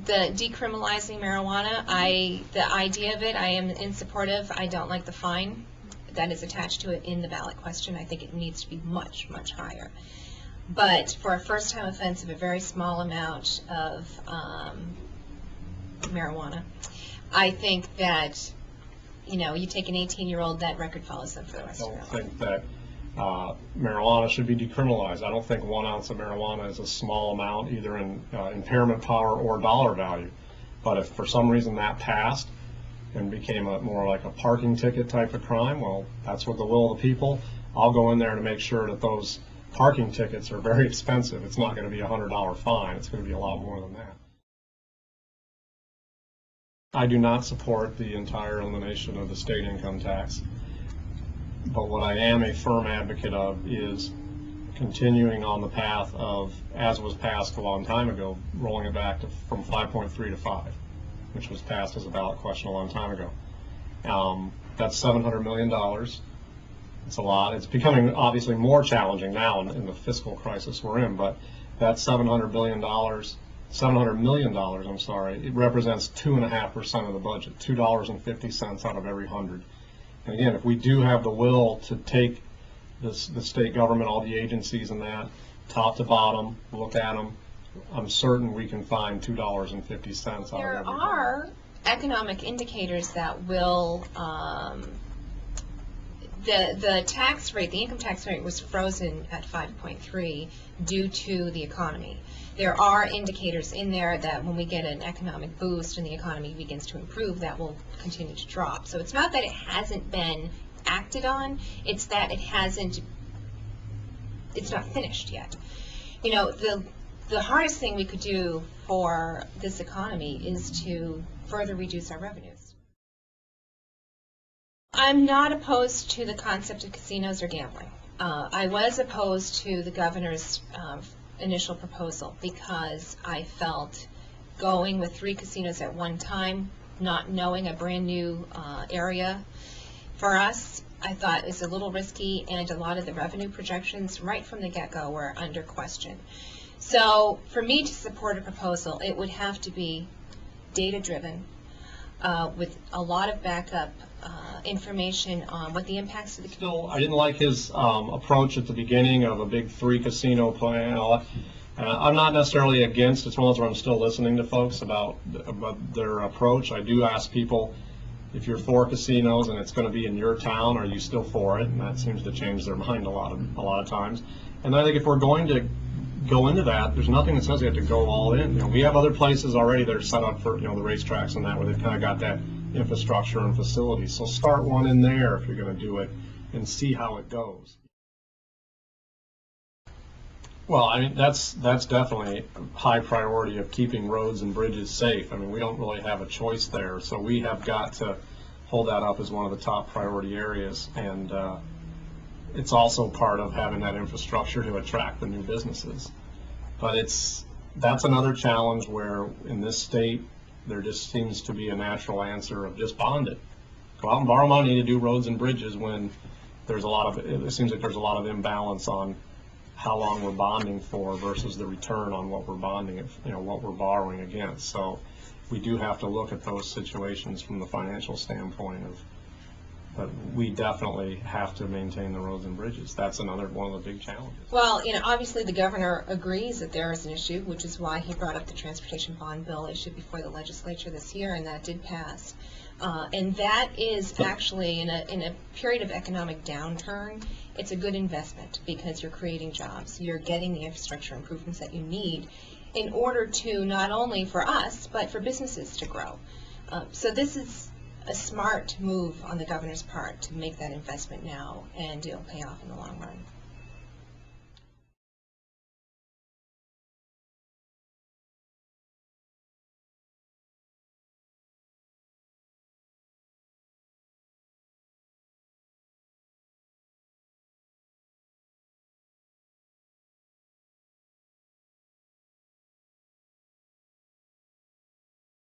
The decriminalizing marijuana, the idea of it, I am in support of. I don't like the fine that is attached to it in the ballot question. I think it needs to be much, much higher. But for a first-time offense of a very small amount of marijuana, I think that, you know, you take an 18-year-old, that record follows them for the rest of their life. I don't think that marijuana should be decriminalized. I don't think 1 ounce of marijuana is a small amount, either in impairment power or dollar value. But if for some reason that passed and became more like a parking ticket type of crime, well, that's what the will of the people. I'll go in there to make sure that those parking tickets are very expensive. It's not going to be a $100 fine. It's going to be a lot more than that. I do not support the entire elimination of the state income tax. But what I am a firm advocate of is continuing on the path of, as was passed a long time ago, rolling it back from 5.3 to 5, which was passed as a ballot question a long time ago. That's $700 million. It's a lot. It's becoming obviously more challenging now in the fiscal crisis we're in, but that $700 million, I'm sorry, it represents 2.5% of the budget, $2.50 out of every 100. And again, if we do have the will to take the state government, all the agencies and that, top to bottom, look at them, I'm certain we can find $2.50 out of every 100. There are economic indicators that will, the tax rate, the income tax rate was frozen at 5.3 due to the economy. There are indicators in there that when we get an economic boost and the economy begins to improve, that will continue to drop. So it's not that it hasn't been acted on, it's that it hasn't, it's not finished yet. You know, the hardest thing we could do for this economy is to further reduce our revenues. I'm not opposed to the concept of casinos or gambling. I was opposed to the governor's initial proposal because I felt going with 3 casinos at one time, not knowing a brand new area for us, I thought is a little risky, and a lot of the revenue projections right from the get-go were under question. So for me to support a proposal, it would have to be data-driven with a lot of backup information on what the impacts of the community. I didn't like his approach at the beginning of a big 3 casino plan. I'm not necessarily against. It's one of those where I'm still listening to folks about their approach. I do ask people, if you're for casinos and it's going to be in your town, are you still for it? And that seems to change their mind a lot of times. And I think if we're going to go into that, there's nothing that says you have to go all in. You know, we have other places already that are set up for, you know, the racetracks and that, where they've kind of got that infrastructure and facilities. So start one in there if you're going to do it and see how it goes. Well, I mean, that's definitely a high priority of keeping roads and bridges safe. I mean, we don't really have a choice there, so we have got to hold that up as one of the top priority areas. And it's also part of having that infrastructure to attract the new businesses. But that's another challenge where in this state there just seems to be a natural answer of just bond it. Go out and borrow money to do roads and bridges when there's a lot of, it seems like there's a lot of imbalance on how long we're bonding for versus the return on what we're bonding, you know, what we're borrowing against. So we do have to look at those situations from the financial standpoint of, but we definitely have to maintain the roads and bridges. That's another one of the big challenges. Well, you know, obviously the governor agrees that there is an issue, which is why he brought up the transportation bond bill issued before the legislature this year, and that did pass. And that is actually, in a period of economic downturn, it's a good investment because you're creating jobs. You're getting the infrastructure improvements that you need in order to not only for us, but for businesses to grow. So this is a smart move on the governor's part to make that investment now, and it'll pay off in the long run.